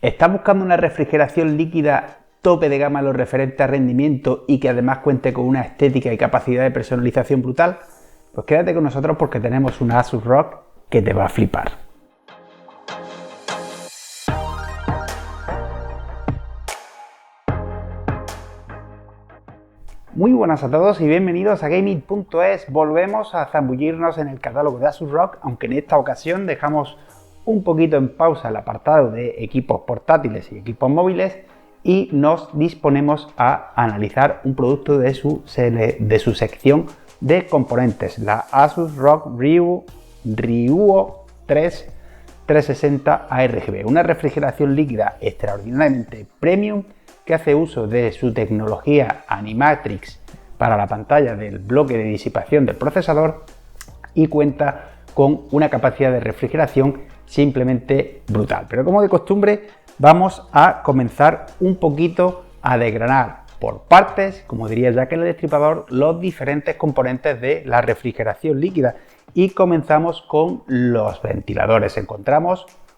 ¿Estás buscando una refrigeración líquida tope de gama en lo referente a rendimiento y que además cuente con una estética y capacidad de personalización brutal? Pues quédate con nosotros porque tenemos una Asus ROG que te va a flipar. Muy buenas a todos y bienvenidos a Gaming.es. Volvemos a zambullirnos en el catálogo de Asus ROG, aunque en esta ocasión dejamos un poquito en pausa el apartado de equipos portátiles y equipos móviles y nos disponemos a analizar un producto de su sección de componentes, la Asus ROG Ryuo 360 ARGB, una refrigeración líquida extraordinariamente premium que hace uso de su tecnología Animatrix para la pantalla del bloque de disipación del procesador y cuenta con una capacidad de refrigeración simplemente brutal. Pero como de costumbre vamos a comenzar un poquito a desgranar por partes, como diría Jack el Destripador, los diferentes componentes de la refrigeración líquida y comenzamos con los ventiladores.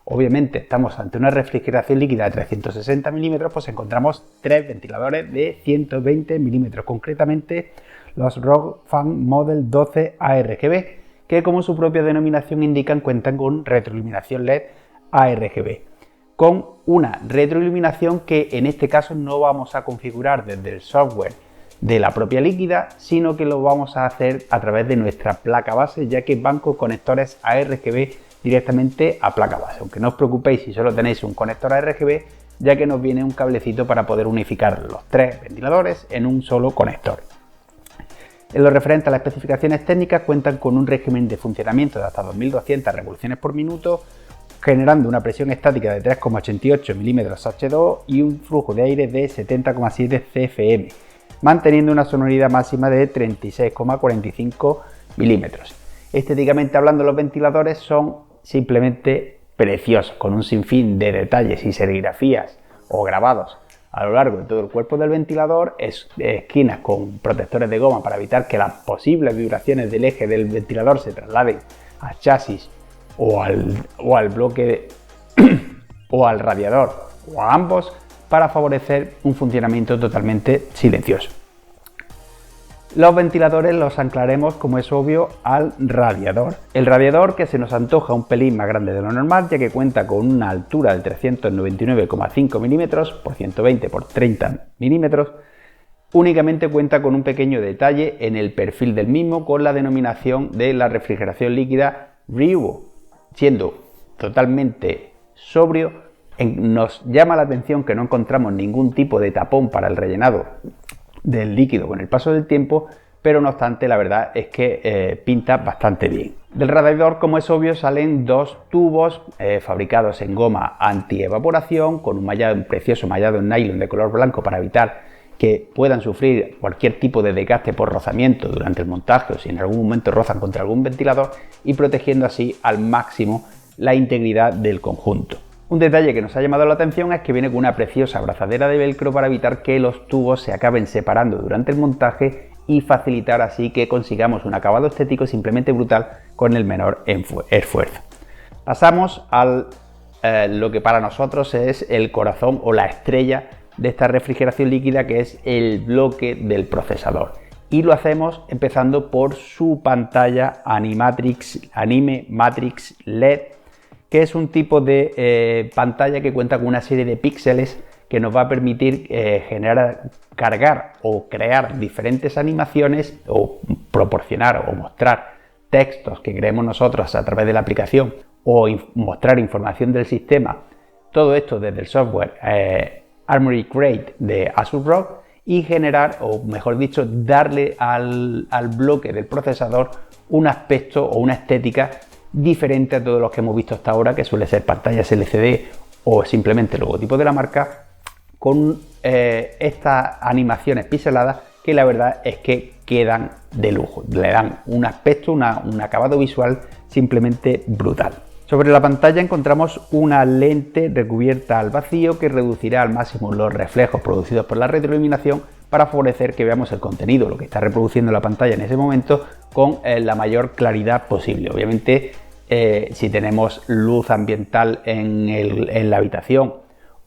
Obviamente estamos ante una refrigeración líquida de 360 milímetros, pues encontramos tres ventiladores de 120 milímetros, concretamente los ROG Fan Model 12 ARGB, que como su propia denominación indican cuentan con retroiluminación LED ARGB, con una retroiluminación que en este caso no vamos a configurar desde el software de la propia líquida, sino que lo vamos a hacer a través de nuestra placa base, ya que van con conectores ARGB directamente a placa base. Aunque no os preocupéis si solo tenéis un conector ARGB, ya que nos viene un cablecito para poder unificar los tres ventiladores en un solo conector. En lo referente a las especificaciones técnicas, cuentan con un régimen de funcionamiento de hasta 2200 revoluciones por minuto, generando una presión estática de 3,88 mm H2 y un flujo de aire de 70,7 CFM, manteniendo una sonoridad máxima de 36,45 mm. Estéticamente hablando, los ventiladores son simplemente preciosos, con un sinfín de detalles y serigrafías o grabados a lo largo de todo el cuerpo del ventilador, esquinas con protectores de goma para evitar que las posibles vibraciones del eje del ventilador se trasladen al chasis o al bloque o al radiador o a ambos, para favorecer un funcionamiento totalmente silencioso. Los ventiladores los anclaremos, como es obvio, al radiador. El radiador, que se nos antoja un pelín más grande de lo normal, ya que cuenta con una altura de 399,5 milímetros por 120 por 30 milímetros, únicamente cuenta con un pequeño detalle en el perfil del mismo, con la denominación de la refrigeración líquida Ryuo. Siendo totalmente sobrio, nos llama la atención que no encontramos ningún tipo de tapón para el rellenado del líquido con el paso del tiempo, pero no obstante la verdad es que pinta bastante bien. Del radiador, como es obvio, salen dos tubos fabricados en goma anti-evaporación, con un precioso mallado en nylon de color blanco para evitar que puedan sufrir cualquier tipo de desgaste por rozamiento durante el montaje o si en algún momento rozan contra algún ventilador, y protegiendo así al máximo la integridad del conjunto. Un detalle que nos ha llamado la atención es que viene con una preciosa abrazadera de velcro para evitar que los tubos se acaben separando durante el montaje y facilitar así que consigamos un acabado estético simplemente brutal con el menor esfuerzo. Pasamos a lo que para nosotros es el corazón o la estrella de esta refrigeración líquida, que es el bloque del procesador. Y lo hacemos empezando por su pantalla Animatrix LED, que es un tipo de pantalla que cuenta con una serie de píxeles que nos va a permitir cargar o crear diferentes animaciones o proporcionar o mostrar textos que creemos nosotros a través de la aplicación o mostrar información del sistema. Todo esto desde el software Armoury Crate de Asus ROG, y generar, o mejor dicho, darle al bloque del procesador un aspecto o una estética diferente a todos los que hemos visto hasta ahora, que suele ser pantallas LCD o simplemente el logotipo de la marca, con estas animaciones pixeladas que la verdad es que quedan de lujo, le dan un aspecto, un acabado visual simplemente brutal. Sobre la pantalla encontramos una lente recubierta al vacío que reducirá al máximo los reflejos producidos por la retroiluminación para favorecer que veamos el contenido, lo que está reproduciendo la pantalla en ese momento, con la mayor claridad posible. Obviamente, si tenemos luz ambiental en la habitación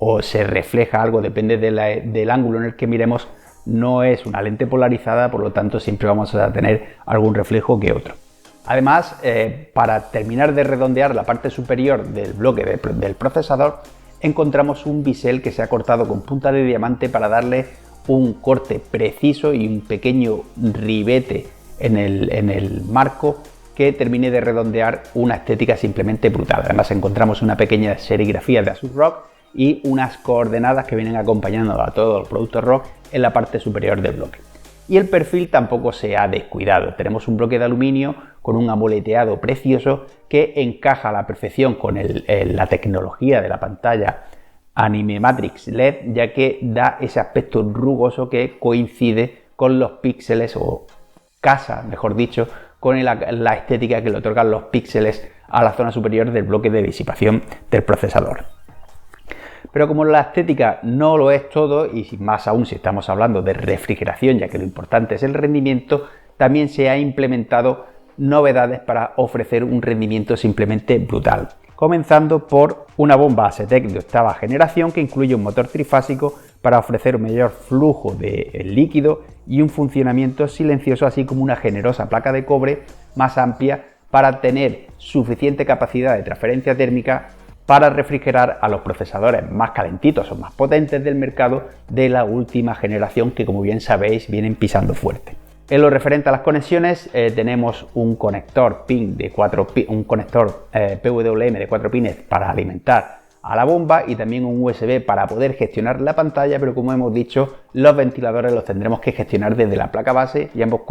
o se refleja algo, depende del ángulo en el que miremos. No es una lente polarizada, por lo tanto siempre vamos a tener algún reflejo que otro. Además, para terminar de redondear la parte superior del bloque del procesador, encontramos un bisel que se ha cortado con punta de diamante para darle un corte preciso y un pequeño ribete en el marco que termine de redondear una estética simplemente brutal. Además encontramos una pequeña serigrafía de Asus ROG y unas coordenadas que vienen acompañando a todos los productos ROG en la parte superior del bloque. Y el perfil tampoco se ha descuidado. Tenemos un bloque de aluminio con un amoleteado precioso que encaja a la perfección con la tecnología de la pantalla Anime Matrix LED, ya que da ese aspecto rugoso que coincide con los píxeles, o casa, mejor dicho, con la estética que le otorgan los píxeles a la zona superior del bloque de disipación del procesador. Pero como la estética no lo es todo, y más aún si estamos hablando de refrigeración, ya que lo importante es el rendimiento, también se ha implementado novedades para ofrecer un rendimiento simplemente brutal. Comenzando por una bomba ASETEC de octava generación que incluye un motor trifásico para ofrecer un mayor flujo de líquido y un funcionamiento silencioso, así como una generosa placa de cobre más amplia para tener suficiente capacidad de transferencia térmica para refrigerar a los procesadores más calentitos o más potentes del mercado de la última generación, que como bien sabéis vienen pisando fuerte. En lo referente a las conexiones, tenemos un conector PIN de 4 un conector PWM de 4 pines para alimentar a la bomba, y también un USB para poder gestionar la pantalla, pero como hemos dicho, los ventiladores los tendremos que gestionar desde la placa base, y ambos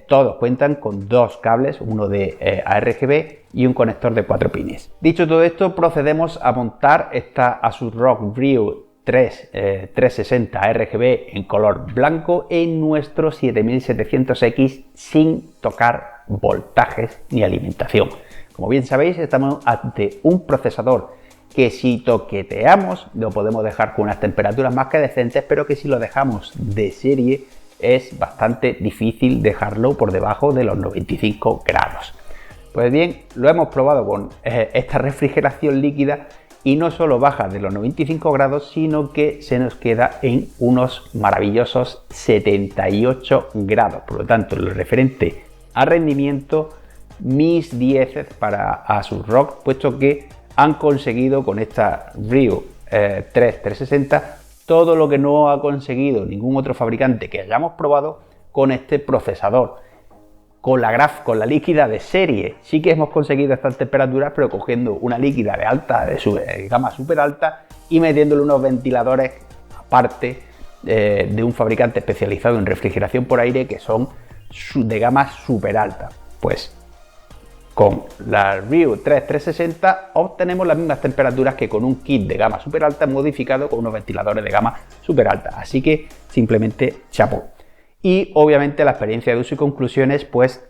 todos cuentan con dos cables, uno de ARGB y un conector de 4 pines. Dicho todo esto, procedemos a montar esta Asus ROG Brio 360 RGB en color blanco en nuestro 7700X sin tocar voltajes ni alimentación. Como bien sabéis, estamos ante un procesador que si toqueteamos lo podemos dejar con unas temperaturas más que decentes, pero que si lo dejamos de serie es bastante difícil dejarlo por debajo de los 95 grados. Pues bien, lo hemos probado con esta refrigeración líquida y no solo baja de los 95 grados, sino que se nos queda en unos maravillosos 78 grados. Por lo tanto, en lo referente a rendimiento, mis 10 para Asus ROG, puesto que han conseguido con esta Brio 360 todo lo que no ha conseguido ningún otro fabricante que hayamos probado con este procesador. Con la líquida de serie sí que hemos conseguido estas temperaturas, pero cogiendo una líquida de gama súper alta y metiéndole unos ventiladores aparte de un fabricante especializado en refrigeración por aire que son de gama súper alta. Pues con la Brio 360 obtenemos las mismas temperaturas que con un kit de gama súper alta modificado con unos ventiladores de gama súper alta. Así que simplemente chapó. Y obviamente la experiencia de uso y conclusiones pues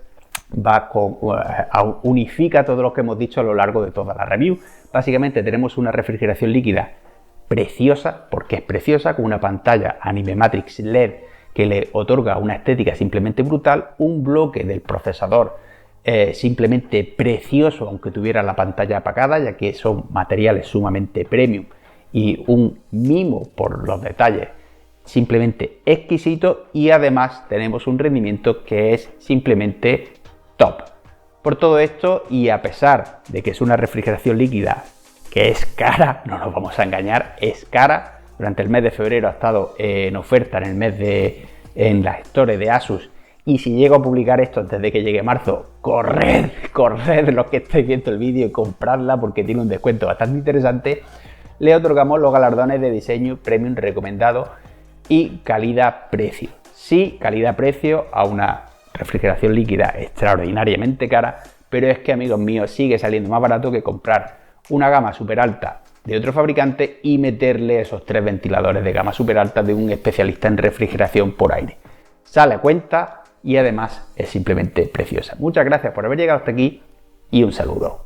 unifica todo lo que hemos dicho a lo largo de toda la review. Básicamente tenemos una refrigeración líquida preciosa, porque es preciosa, con una pantalla Anime Matrix LED que le otorga una estética simplemente brutal, un bloque del procesador simplemente precioso, aunque tuviera la pantalla apagada, ya que son materiales sumamente premium, y un mimo por los detalles simplemente exquisito, y además tenemos un rendimiento que es simplemente top. Por todo esto, y a pesar de que es una refrigeración líquida que es cara, no nos vamos a engañar, es cara. Durante el mes de febrero ha estado en oferta en la store de Asus, y si llego a publicar esto antes de que llegue marzo, corred los que estáis viendo el vídeo y compradla, porque tiene un descuento bastante interesante. Le otorgamos los galardones de diseño premium recomendado y calidad-precio. Sí, calidad-precio a una refrigeración líquida extraordinariamente cara, pero es que, amigos míos, sigue saliendo más barato que comprar una gama súper alta de otro fabricante y meterle esos 3 ventiladores de gama súper alta de un especialista en refrigeración por aire. Sale a cuenta y además es simplemente preciosa. Muchas gracias por haber llegado hasta aquí y un saludo.